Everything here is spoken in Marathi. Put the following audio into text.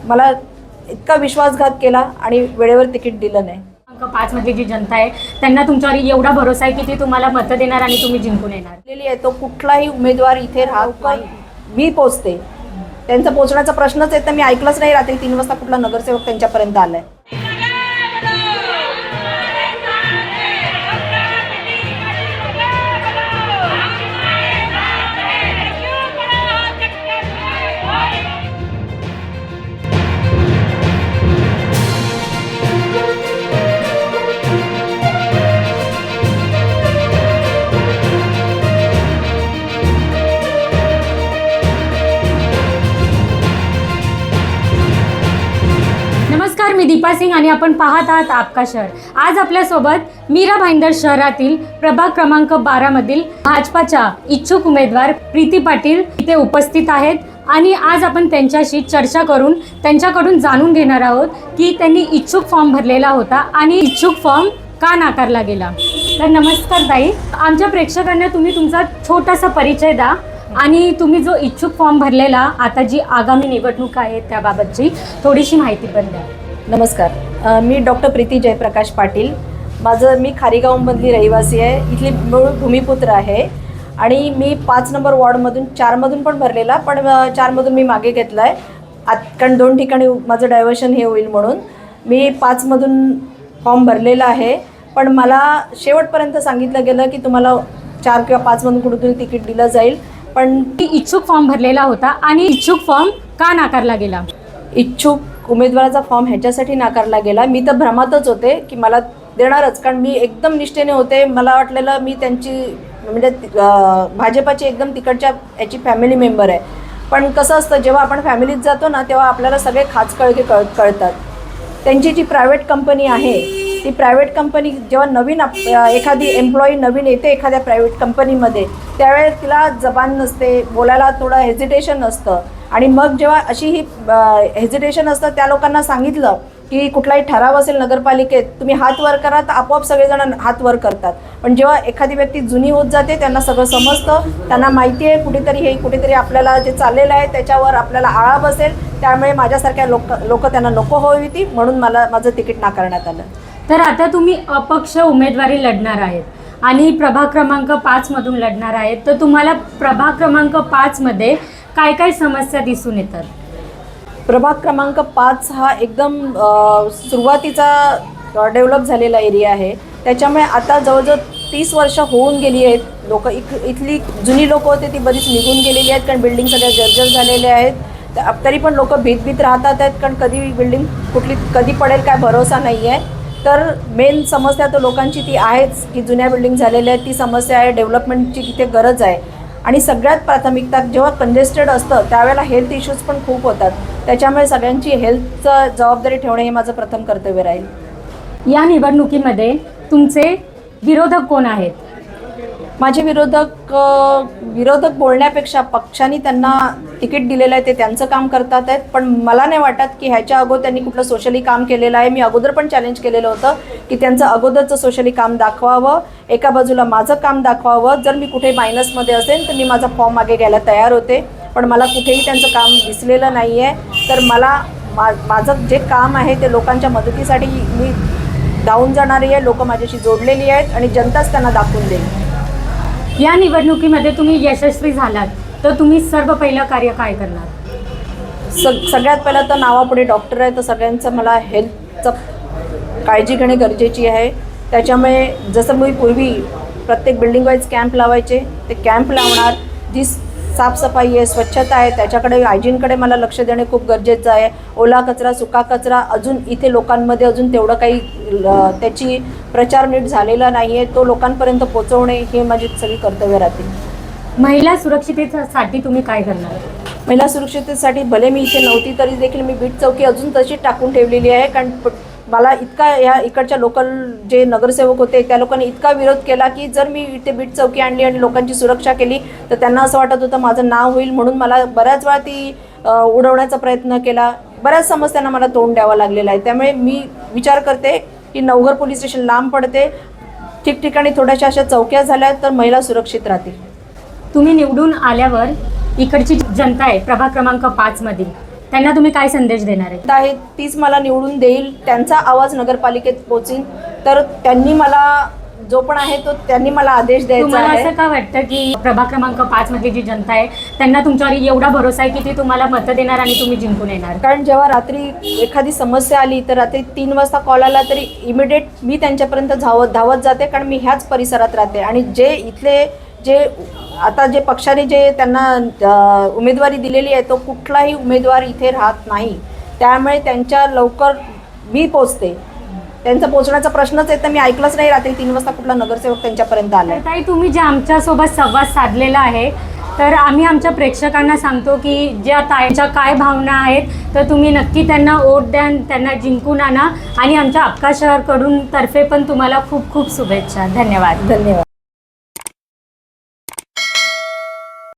मला इतका विश्वासघात केला आणि वेळेवर तिकीट दिलं नाही. 5 मधली जी जनता आहे त्यांना तुमच्यावर एवढा भरोसा आहे की ती तुम्हाला मतं देणार आणि तुम्ही जिंकून येणार. तो कुठलाही उमेदवार इथे राहत मी पोचते, त्यांचा पोचण्याचा प्रश्नच आहे. तर मी ऐकलंच नाही रात्री 3 वाजता कुठला नगरसेवक त्यांच्यापर्यंत आलाय. नमस्कार, मी दीपा सिंग आणि आपण पाहत आहात आपका शहर. आज आपल्यासोबत मीरा भाईंदर शहरातील प्रभाग क्रमांक 12 मधील भाजपाच्या इच्छुक उमेदवार प्रीती पाटील इथे उपस्थित आहेत आणि आज आपण त्यांच्याशी चर्चा करून त्यांच्याकडून जाणून घेणार आहोत की त्यांनी इच्छुक फॉर्म भरलेला होता आणि इच्छुक फॉर्म का नाकारला गेला. तर नमस्कार ताई, आमच्या प्रेक्षकांना तुम्ही तुमचा छोटासा परिचय द्या आणि तुम्ही जो इच्छुक फॉर्म भरलेला आता जी आगामी निवडणूक आहे त्याबाबतची थोडीशी माहिती पण द्या. नमस्कार, मी डॉक्टर प्रीती जयप्रकाश पाटील. मी खारीगावमधली रहिवासी आहे, इथली मूळ भूमिपुत्र आहे आणि मी 5 नंबर वॉर्डमधून 4मधून पण भरलेला, पण 4मधून मी मागे घेतला आहे कारण 2 ठिकाणी माझं डायव्हर्शन हे होईल म्हणून मी 5मधून फॉर्म भरलेला आहे. पण मला शेवटपर्यंत सांगितलं गेलं की तुम्हाला 4 किंवा 5मधून कुठून तिकीट दिलं जाईल. पण इच्छुक फॉर्म भरलेला होता आणि इच्छुक फॉर्म का नाकारला गेला? इच्छुक उमेदवाराचा फॉर्म ह्याच्यासाठी नाकारला गेला, मी तर भ्रमातच होते की मला देणारच, कारण मी एकदम निष्ठेने होते. मला वाटलेलं मी त्यांची म्हणजे भाजपाची एकदम तिकडच्या याची फॅमिली मेंबर आहे. पण कसं असतं, जेव्हा आपण फॅमिलीत जातो ना तेव्हा आपल्याला सगळे खाचकळके कळतात. त्यांची जी प्रायव्हेट कंपनी आहे ती प्रायव्हेट कंपनी जेव्हा नवीन एखादी एम्प्लॉई नवीन येते एखाद्या प्रायव्हेट कंपनीमध्ये त्यावेळेस तिला जबान नसते, बोलायला थोडं हेजिटेशन असतं. आणि मग जेव्हा अशी ही हेजिटेशन असतं त्या लोकांना सांगितलं की कुठलाही ठराव असेल नगरपालिकेत तुम्ही हात वर करा तर आपोआप सगळेजण हात वर करतात. पण जेव्हा एखादी व्यक्ती जुनी होत जाते त्यांना सगळं समजतं, त्यांना माहिती आहे कुठेतरी आपल्याला जे चाललेलं आहे त्याच्यावर आपल्याला आळा बसेल. त्यामुळे माझ्यासारख्या लोक त्यांना नको हवी होती म्हणून माझं तिकीट नाकारण्यात आलं. तर आता तुम्ही अपक्ष उमेदवारी लढणार आहेत आणि प्रभाग क्रमांक 5 मधून लढणार आहेत, तर तुम्हाला प्रभाग क्रमांक 5 मध्ये काय काय समस्या दिसून येतात? प्रभाग क्रमांक 5 हा एकदम सुरुवातीचा डेव्हलप झालेला एरिया आहे. त्याच्यामुळे आता जवळजवळ 30 वर्ष होऊन गेली आहेत. इथली जुनी लोक होते ती बरीच निघून गेलेली आहेत कारण बिल्डिंग सगळ्या जर्जर झालेल्या आहेत. तरी पण लोक भीत राहतात आहेत कारण कधी पडेल काय भरोसा नाही आहे. तर मेन समस्या तर लोकांची ती आहेच की जुन्या बिल्डिंग झालेल्या आहेत, ती समस्या आहे. डेव्हलपमेंटची तिथे गरज आहे आणि सगळ्यात प्राथमिकता जेव्हा कंजेस्टेड असतं त्यावेळेला हेल्थ इश्यूज पण खूप होतात. त्याच्यामुळे सगळ्यांची हेल्थचं जबाबदारी ठेवणे हे माझं प्रथम कर्तव्य राहील. या निवडणुकीमध्ये तुमचे विरोधक कोण आहेत? माझे विरोधक बोलण्यापेक्षा पक्षाने त्यांना तिकीट दिलेलं आहे ते त्यांचं काम करतात आहेत. पण मला नाही वाटत की ह्याच्या अगोदर त्यांनी कुठलं सोशली काम केलेलं आहे. मी अगोदर पण चॅलेंज केलेलं होतं की त्यांचं अगोदरचं सोशली काम दाखवावं, एका बाजूला माझं काम दाखवावं. जर मी कुठे मायनसमध्ये असेल तर मी माझा फॉर्म मागे घ्यायला तयार होते. पण मला कुठेही त्यांचं काम दिसलेलं नाही आहे. तर मला माझं जे काम आहे ते लोकांच्या मदतीसाठी मी धावून जाणारी आहे. लोक माझ्याशी जोडलेली आहेत आणि जनताच त्यांना दाखवून देईल. या निवडणुकीमध्ये तुम्ही यशस्वी झालात तर तुम्ही सर्व पहिलं कार्य काय करणार? सगळ्यात पहिलं तर नावापुढे डॉक्टर आहे तर सगळ्यांचं मला हेल्थचं काळजी घेणे गरजेची आहे. त्याच्यामुळे जसं मी पूर्वी प्रत्येक बिल्डिंग वाईज कॅम्प लावायचे ते कॅम्प लावणार. जी साफसफाई आहे, स्वच्छता आहे, त्याच्याकडे हायजीनकडे मला लक्ष देणे खूप गरजेचं आहे. ओला कचरा, सुका कचरा अजून इथे लोकांमध्ये अजून तेवढं काही त्याची प्रचार नीट झालेला नाही आहे, तो लोकांपर्यंत पोहोचवणे हे माझी सगळी कर्तव्य राहतील. महिला सुरक्षिततेसाठी तुम्ही काय करणार? महिला सुरक्षिततेसाठी भले मी इथे नव्हती तरी देखील मी बीट चौकी अजून तशीच टाकून ठेवलेली आहे. कारण मला ह्या इकडच्या लोकल जे नगरसेवक होते त्या लोकांनी इतका विरोध केला की जर मी इथे बीट चौकी आणली आणि लोकांची सुरक्षा केली तर त्यांना असं वाटत होतं माझं नाव होईल, म्हणून मला बऱ्याच वेळा ती उडवण्याचा प्रयत्न केला. बऱ्याच समस्यांना मला तोंड द्यावं लागलेलं आहे. त्यामुळे मी विचार करते की नवघर पोलीस स्टेशन लांब पडते, ठिकठिकाणी थोड्याशा अशा चौक्या झाल्या तर महिला सुरक्षित राहतील. तुम्ही निवडून आल्यावर इकडची जनता आहे प्रभाग क्रमांक 5 मधील त्यांना तुम्ही काय संदेश देणार आहे? आहे तीच मला निवडून देईल, त्यांचा आवाज नगरपालिकेत पोहोचीन, तर त्यांनी मला जो पण आहे तो त्यांनी मला आदेश द्यायचा तुम्हाला आहे. असं का वाटतं की प्रभाग क्रमांक 5 मधली जी जनता आहे त्यांना तुमच्यावर एवढा भरोसा आहे की ती तुम्हाला मतं देणार आणि तुम्ही जिंकून येणार? कारण जेव्हा रात्री एखादी समस्या आली तर रात्री 3 वाजता कॉल आला तरी इमिडिएट मी त्यांच्यापर्यंत धावत जाते, कारण मी ह्याच परिसरात राहते. आणि जे इथले जे आता जे पक्षाने जे त्यांना उमेदवारी दिलेली आहे तो कुठलाही उमेदवार इथे राहत नाही, त्यामुळे त्यांच्या लवकर मी पोचते. त्यांचा पोचण्याचा प्रश्नच आहे, तर मी ऐकलंच नाही रात्री 3 वाजता कुठला नगरसेवक त्यांच्यापर्यंत आला. तर ताई, तुम्ही जे आमच्यासोबत संवाद साधलेला आहे, तर आम्ही आमच्या प्रेक्षकांना सांगतो की ज्या ताईंच्या काय भावना आहेत तर तुम्ही नक्की त्यांना वोट द्या, त्यांना जिंकून आणा आणि आमच्या आपका शहरकडून तर्फे पण तुम्हाला खूप खूप शुभेच्छा. धन्यवाद. धन्यवाद.